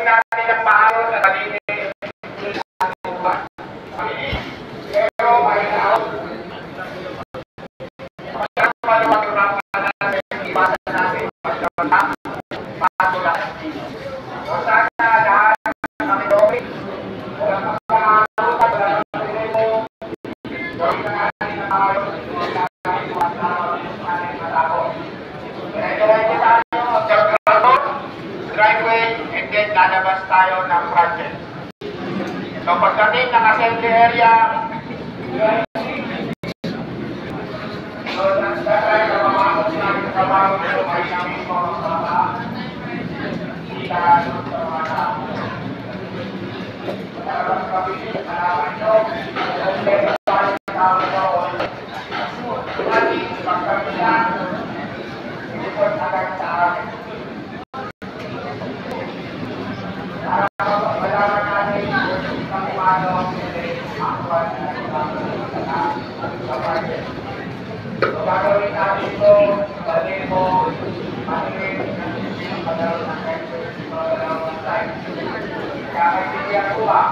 natin ang maayos at malinis ang buwan. Pero mahinaw. Ang maluwag natin, iwasan natin magkakasama. Patulang. O sana lahat ng Pinoy, walang makakalutan, walang pinimo, gawin na natin ang maayos at natin ang matapos. Kaya tayo magkakaroon, driveway, and then lalabas tayo ng project. So pagdating ng assembly area, so nagtatry na mamamot natin sa trabaho pero may namin po mga kita doon sa mga tao. Matalabas kami, alaman nyo, kung tayo ng tao doon, tumating, pagkamilan, report agad sa amin. Para malaman natin kung paano ang buwan sa project. So gagawin natin ito, dali mo, maliit, pagkaroon ng experts, dalawang time. Kaya kaibigan ko ba?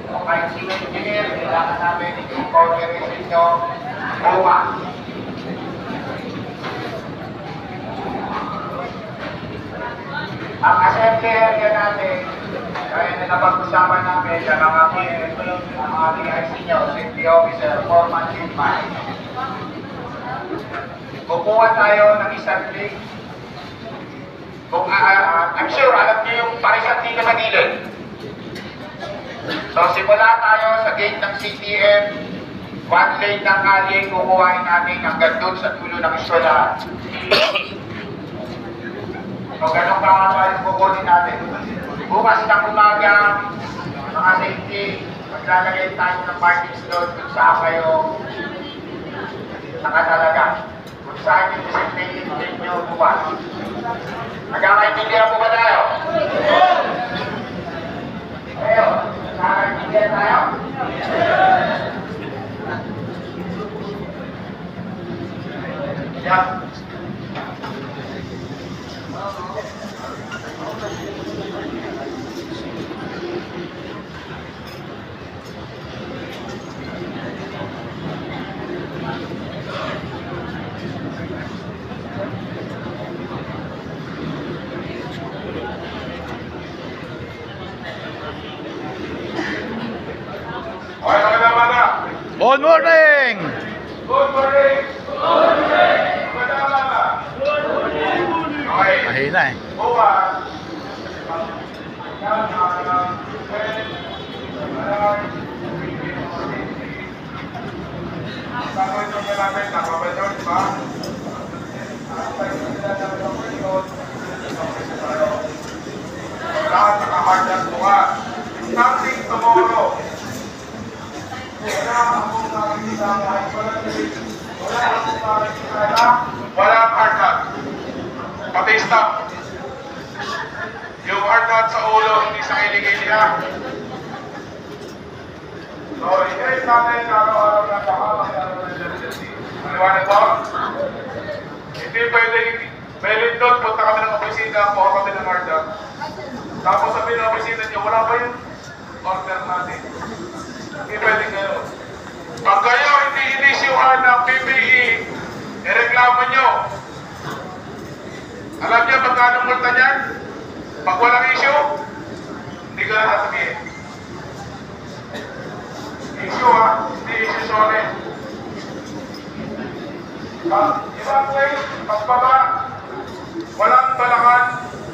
Kung kahit sino engineer, kailangan namin i-coordinate nyo buwa. Ang assembly area natin, kaya na napag-usapan namin sa mga DIC nyo, safety officer, foreman, teamman. Kukuha tayo ng isang link. Kung, I'm sure, alam nyo yung parisat dito na gilid. So, simula tayo sa gate ng CTM, one lane ng alley, kukuhain natin hanggang doon sa dulo ng eskwelahan. So, ganun pa kukunin natin. Bukas ng umaga, mga safety, maglalagay tayo ng parking slot kung saan kayo nakatalaga. Kung saan yung designated lane nyo bukas. Nagkakaintindihan po ba tayo? Ayun, nagkakaintindihan tayo? Yeah. Good morning! Good morning! Good morning! Good morning! Okay. Mahina eh. Bukas. Gagawin nyo na namin, nakabadon ba? Lahat nakahardan bukas. Starting tomorrow. Walang hard hat. Pati stop. Yung hard hat sa ulo, hindi sa kiligili ha. So, i-trace natin araw-araw na kahamang ng emergency. Maliwanag po? Hindi pwede, may lindot, punta kami ng opisina, kuha kami ng hard hat. Tapos sabihin ng opisina niyo, wala ba yung order natin? Hindi pwede ngayon. Pag kayo hindi inisyuhan ng PPE, ireklamo nyo. Alam niyo magkano multa niyan? Pag walang issue, hindi ka na sasabihin. Issue ha, hindi issue solid. Ibang place, pagbaba, walang balakan,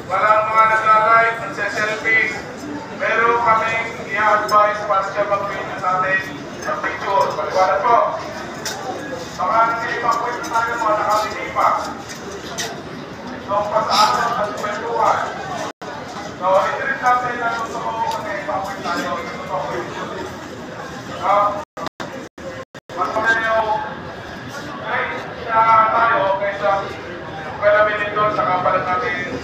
walang mga naglalay, nagse-selfie. Pero kaming i-advise para siya mag-video sa atin ng picture. Paliwanag po. Baka nilipa po ito tayo mga nakalilipa. So, pasaan at kwentuhan. So, itirin natin na nung sa mga kasi ipapoy tayo. Ito pa po ito. Mas magaling tayo kaysa kalamin doon sa kapalan natin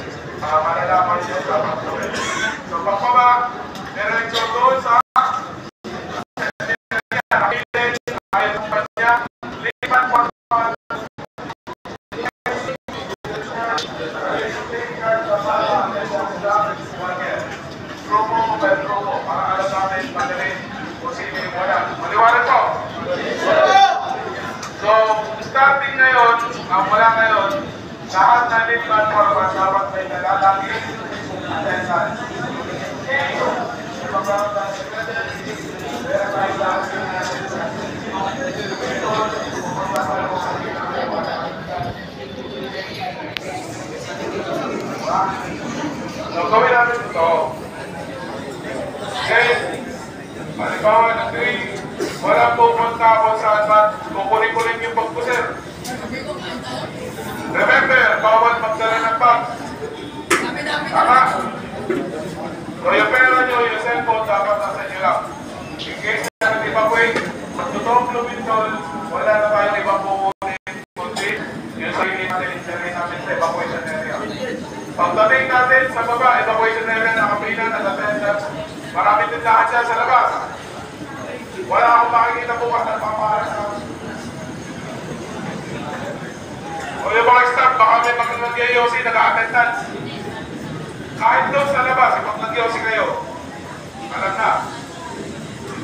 malalaman siya sa pagkawin. So, pagpaba, diretso doon sa ayon ng kanya, lipat po ang Ang mula ngayon, lahat na din platform dapat may nalalagay attendance. So, gawin namin ito. Okay? Halimbawa na 3, walang pupunta ako sa advance, kukunin yung bag ko, sir. Remember, bawal magdala ng bag. Tama? So, yung pera nyo, yung cellphone, dapat nasa inyo lang. In case na nag-evacuate, magtutong lumintol, wala na tayong ibang pukunin, kundi yung sarili natin, internet natin sa evacuation area. Pagdating natin sa baba, evacuation area, nakapila, nag-attendance, maraming tindahan dyan sa labas. Wala akong makikita bukas ng pamahalas na. O yung mga staff, baka may mag-yosi, nag-attendance. Kahit doon sa labas, pag nag-yosi kayo, alam na.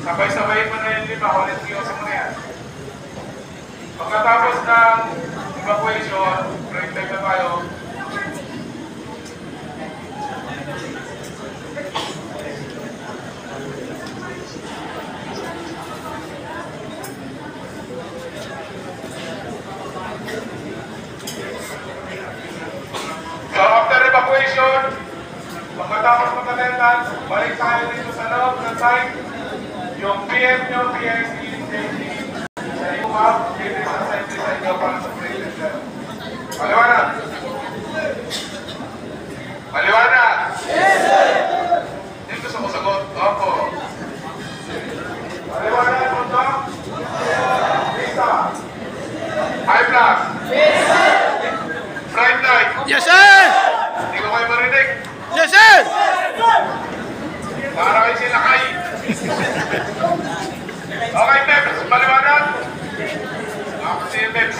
Sabay-sabayin mo na yung 5, ulit yosi mo na yan. Pagkatapos ng evacuation, break time na tayo. So after evacuation, pagkatapos mag-attendance, balik tayo dito sa loob ng site. Yung PM nyo, PIC, safety, sa yung map, dito sa site sa inyo para sa president. Maliwanag? Maliwanag? Yes, sir! Dito sa kusagot. Opo. Maliwanag po ito? Visa. High block. Yes, sir! Bright light. Yes, sir! Hindi ko kayo marinig. Yes, sir! Para kayo silakay. Okay, Peps. Maliwanag? Ako si Peps.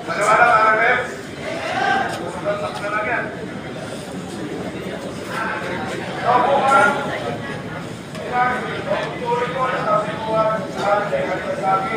Maliwanag, para Peps? Susunod na lang yan. So, bukas. Tuloy ko na sabi ko sa ating kalisasabi.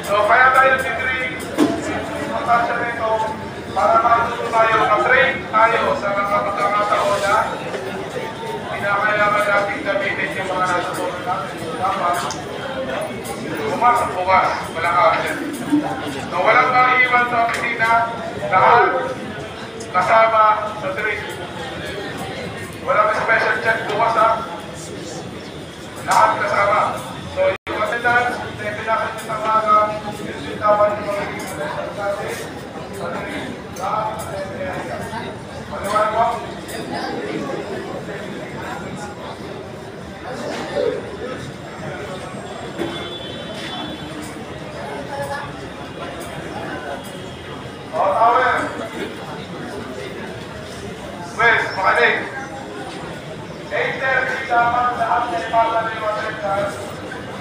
So, kaya tayo titring magpasya nito para makatuto tayo, na-train tayo sa mga pagkakataon na kinakailangan natin gamitin yung mga nasa tulong natin. Dapat pumasok bukas, walang action. So, walang maiiwan sa opisina, lahat kasama sa train. Walang special check bukas, ha? Lahat kasama. So, yung attendance, pinakit yung tamaga, yung sintawan yung mga regulation natin, sa train. Lahat sa area. Maliwanag mo? Tower. West, makalig. 8:30 dapat lahat na ipasa na yung attendance.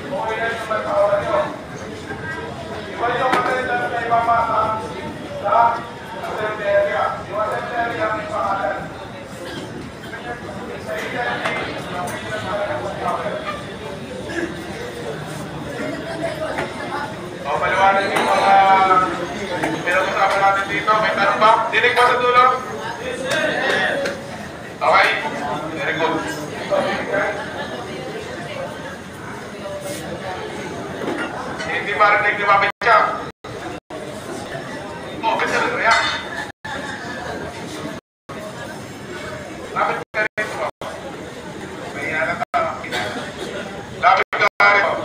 Okay na yung magkawalan nyo. Iba yung attendance na ipapasa sa assembly area. Yung assembly area ang ipakalan. Sa 8:30, napilan na lang ang tower. O, maliwanag yung mga pinag-usapan natin dito. May tanong ba? Dinig ba sa dulo? Okay? Very good. Hindi ba rinig ni Mami siya? O, kasi react. Lapit ka rin ito. May alam ka. Lapit ka rin ito.